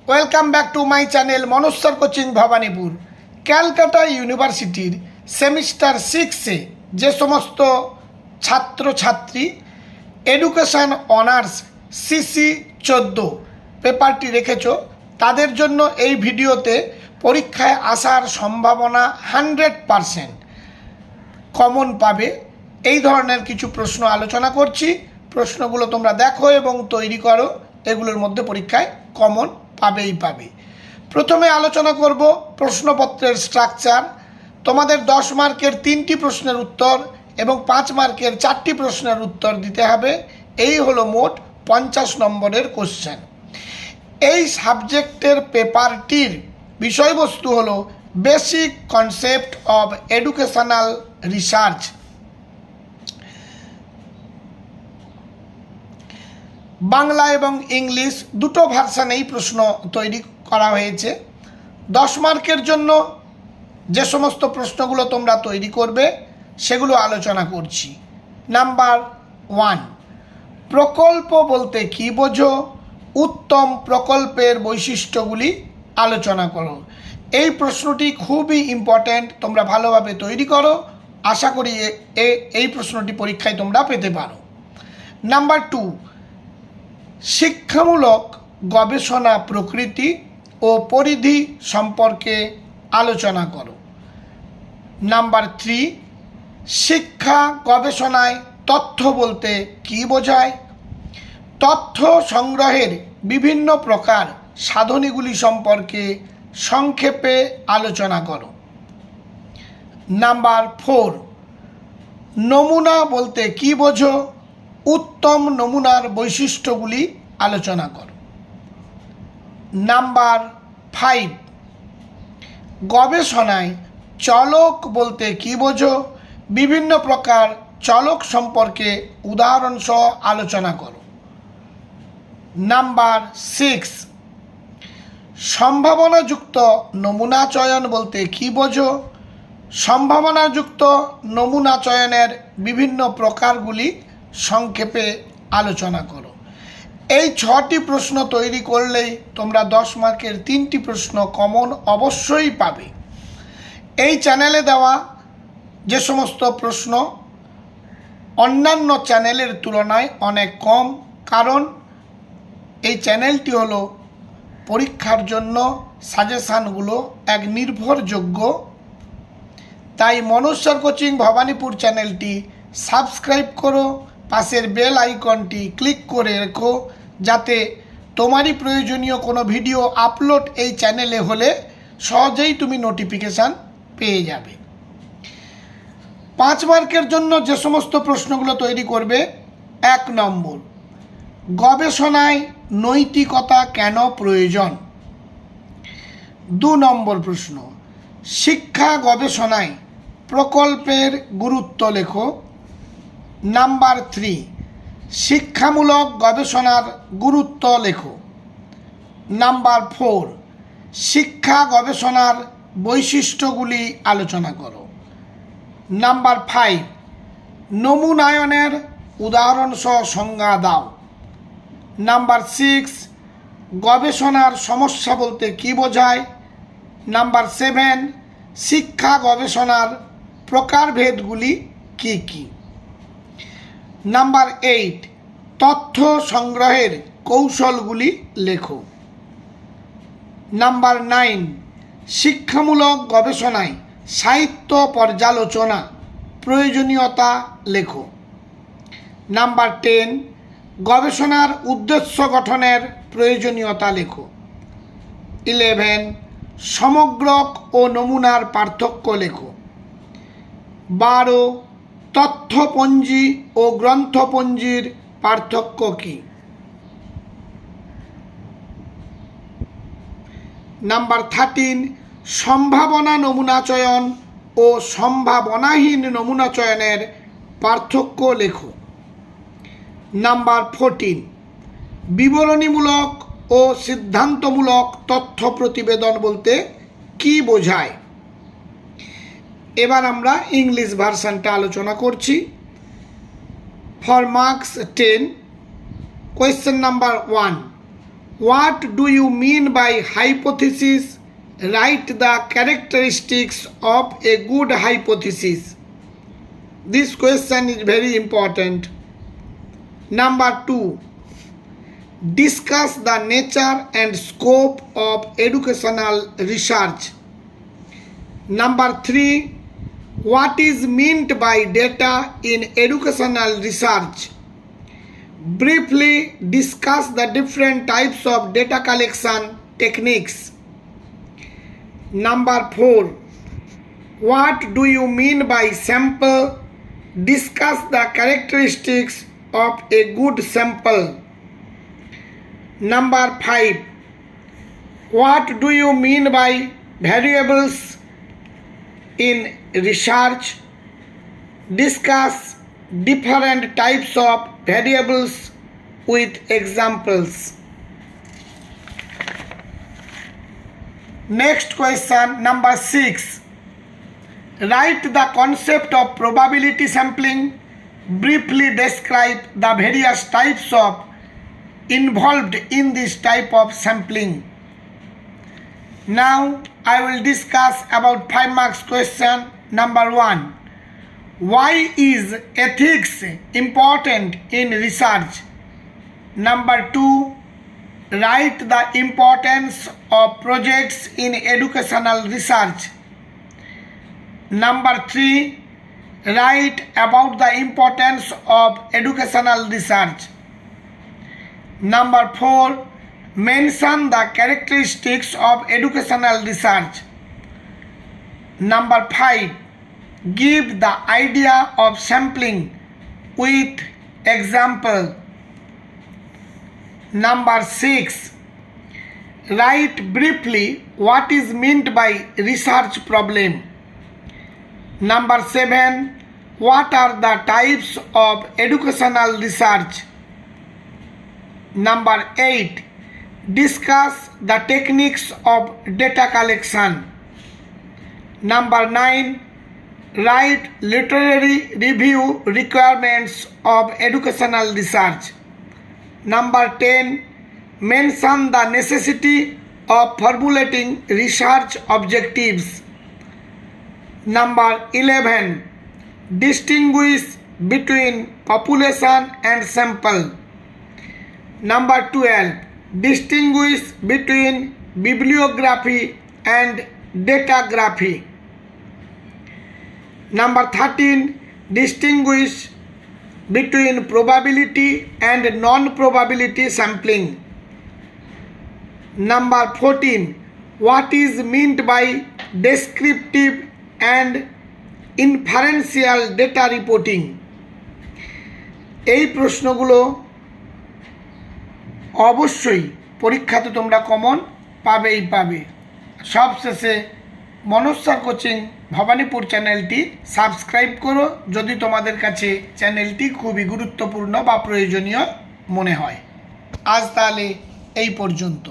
Welcome back to my channel Manoj sir coaching Bhabanipur. Calcutta ইউনিভার্সিটির semester 6-এ যে সমস্ত ছাত্রছাত্রী এডুকেশান অনার্স সিসি 14 পেপারটি রেখেছো, তাদের জন্য এই ভিডিওতে পরীক্ষায় আসার সম্ভাবনা 100% কমন পাবে এই ধরনের কিছু প্রশ্ন আলোচনা করছি। প্রশ্নগুলো তোমরা দেখো এবং তৈরি করো, এগুলোর মধ্যে পরীক্ষায় কমন পাবে। প্রথমে আলোচনা করব প্রশ্নপত্রের স্ট্রাকচার। তোমাদের 10 মার্কের 3টি প্রশ্নের উত্তর এবং 5 মার্কের 4টি প্রশ্নের উত্তর দিতে হবে। এই হলো মোট 50 নম্বরের কোশ্চেন। এই সাবজেক্টের পেপারটির বিষয়বস্তু হলো basic concept of educational research. Bangla এবং ইংলিশ দুটো ভার্সানেই প্রশ্ন তৈরি করা হয়েছে। 10 মার্কের জন্য যে সমস্ত প্রশ্নগুলো তোমরা তৈরি করবে সেগুলো আলোচনা করছি। নাম্বার 1, প্রকল্প বলতে কী বোঝো? উত্তম প্রকল্পের বৈশিষ্ট্যগুলি আলোচনা করো। এই প্রশ্নটি খুবই ইম্পর্ট্যান্ট, তোমরা ভালোভাবে তৈরি করো। আশা করি এই প্রশ্নটি পরীক্ষায় তোমরা পেতে পারো। নাম্বার 2, শিক্ষামূলক গবেষণা প্রকৃতি ও পরিধি সম্পর্কে আলোচনা করো। নাম্বার 3, শিক্ষা গবেষণায় তথ্য বলতে কী বোঝায়? তথ্য সংগ্রহের বিভিন্ন প্রকার সাধনীগুলি সম্পর্কে সংক্ষেপে আলোচনা করো। নাম্বার 4, নমুনা বলতে কী বোঝো? উত্তম নমুনার বৈশিষ্ট্যগুলি আলোচনা করো। নাম্বার 5, গবেষণায় চলক বলতে কী বোঝো? বিভিন্ন প্রকার চলক সম্পর্কে উদাহরণ সহ আলোচনা করো। নাম্বার 6, সম্ভাবনাযুক্ত নমুনা চয়ন বলতে কী বোঝো? সম্ভাবনাযুক্ত নমুনা চয়নের বিভিন্ন প্রকারগুলি সংক্ষেপে আলোচনা করো। এই 6টি প্রশ্ন তৈরি করলেই তোমরা 10 মার্কের 3টি প্রশ্ন কমন অবশ্যই পাবে। এই চ্যানেলে দেওয়া যে সমস্ত প্রশ্ন অন্যান্য চ্যানেলের তুলনায় অনেক কম, কারণ এই চ্যানেলটি হলো পরীক্ষার জন্য সাজেশানগুলো এক নির্ভরযোগ্য। তাই মনোজ স্যার কোচিং ভবানীপুর চ্যানেলটি সাবস্ক্রাইব করো, পাশের বেল আইকনটি ক্লিক করে রেখো, যাতে তোমারই প্রয়োজনীয় কোনো ভিডিও আপলোড এই চ্যানেলে হলে সহজেই তুমি নোটিফিকেশান পেয়ে যাবে। 5 মার্কের জন্য যে সমস্ত প্রশ্নগুলো তৈরি করবে: 1 নম্বর, গবেষণায় নৈতিকতা কেন প্রয়োজন? 2 নম্বর প্রশ্ন, শিক্ষা গবেষণায় প্রকল্পের গুরুত্ব লেখো। নাম্বার 3, শিক্ষামূলক গবেষণার গুরুত্ব লেখো। নাম্বার 4, শিক্ষা গবেষণার বৈশিষ্ট্যগুলি আলোচনা করো। নাম্বার 5, নমুনায়নের উদাহরণ সহ সংজ্ঞা দাও। নাম্বার 6, গবেষণার সমস্যা বলতে কী বোঝায়? নাম্বার 7, শিক্ষা গবেষণার প্রকারভেদগুলি কী কী? নাম্বার 8, তথ্য সংগ্রহের কৌশলগুলি লেখো। নাম্বার 9, শিক্ষামূলক গবেষণায় সাহিত্য পর্যালোচনা প্রয়োজনীয়তা লেখো। নাম্বার 10, গবেষণার উদ্দেশ্য গঠনের প্রয়োজনীয়তা লেখো। 11, সমগ্রক ও নমুনার পার্থক্য লেখো। 12, তথ্যপঞ্জি ও গ্রন্থপঞ্জির পার্থক্য কী? নাম্বার 13, সম্ভাবনা নমুনা চয়ন ও সম্ভাবনাহীন নমুনা চয়নের পার্থক্য লেখো। নাম্বার 14, বিবরণীমূলক ও সিদ্ধান্তমূলক তথ্য প্রতিবেদন বলতে কী বোঝায়? এবার আমরা ইংলিশ ভার্সানটা আলোচনা করছি। For marks 10, question number 1, What do you mean by hypothesis? Write the characteristics of a good hypothesis. This question is very important. Number 2. Discuss the nature and scope of educational research. Number 3. What is meant by data in educational research? Briefly discuss the different types of data collection techniques. Number 4. What do you mean by sample? Discuss the characteristics of a good sample. Number 5. What do you mean by variables in research? Discuss different types of variables with examples. Next question, number 6. Write the concept of probability sampling. Briefly describe the various types of involved in this type of sampling. Now I will discuss about 5 marks question. Number 1. Why is ethics important in research? Number 2. Write the importance of projects in educational research. Number 3. Write about the importance of educational research. Number 4. Mention the characteristics of educational research. Number 5. Give the idea of sampling with example. Number 6. Write briefly what is meant by research problem. Number 7. What are the types of educational research? Number 8. Discuss the techniques of data collection. Number 9. Write literary review requirements of educational research. Number 10. Mention the necessity of formulating research objectives. Number 11. Distinguish between population and sample. Number 12. Distinguish between bibliography and datagraphy. Number 13. Distinguish between probability and non-probability sampling. Number 14. What is meant by descriptive and inferential data reporting? এই প্রশ্নগুলো অবশ্যই পরীক্ষাতে তোমরা common পাবে। সবশেষে মনস্যার coaching Bhabanipur চ্যানেলটি subscribe করো যদি তোমাদের কাছে চ্যানেলটি খুবই গুরুত্বপূর্ণ বা প্রয়োজনীয় মনে হয়। আজ তাহলে এই পর্যন্ত।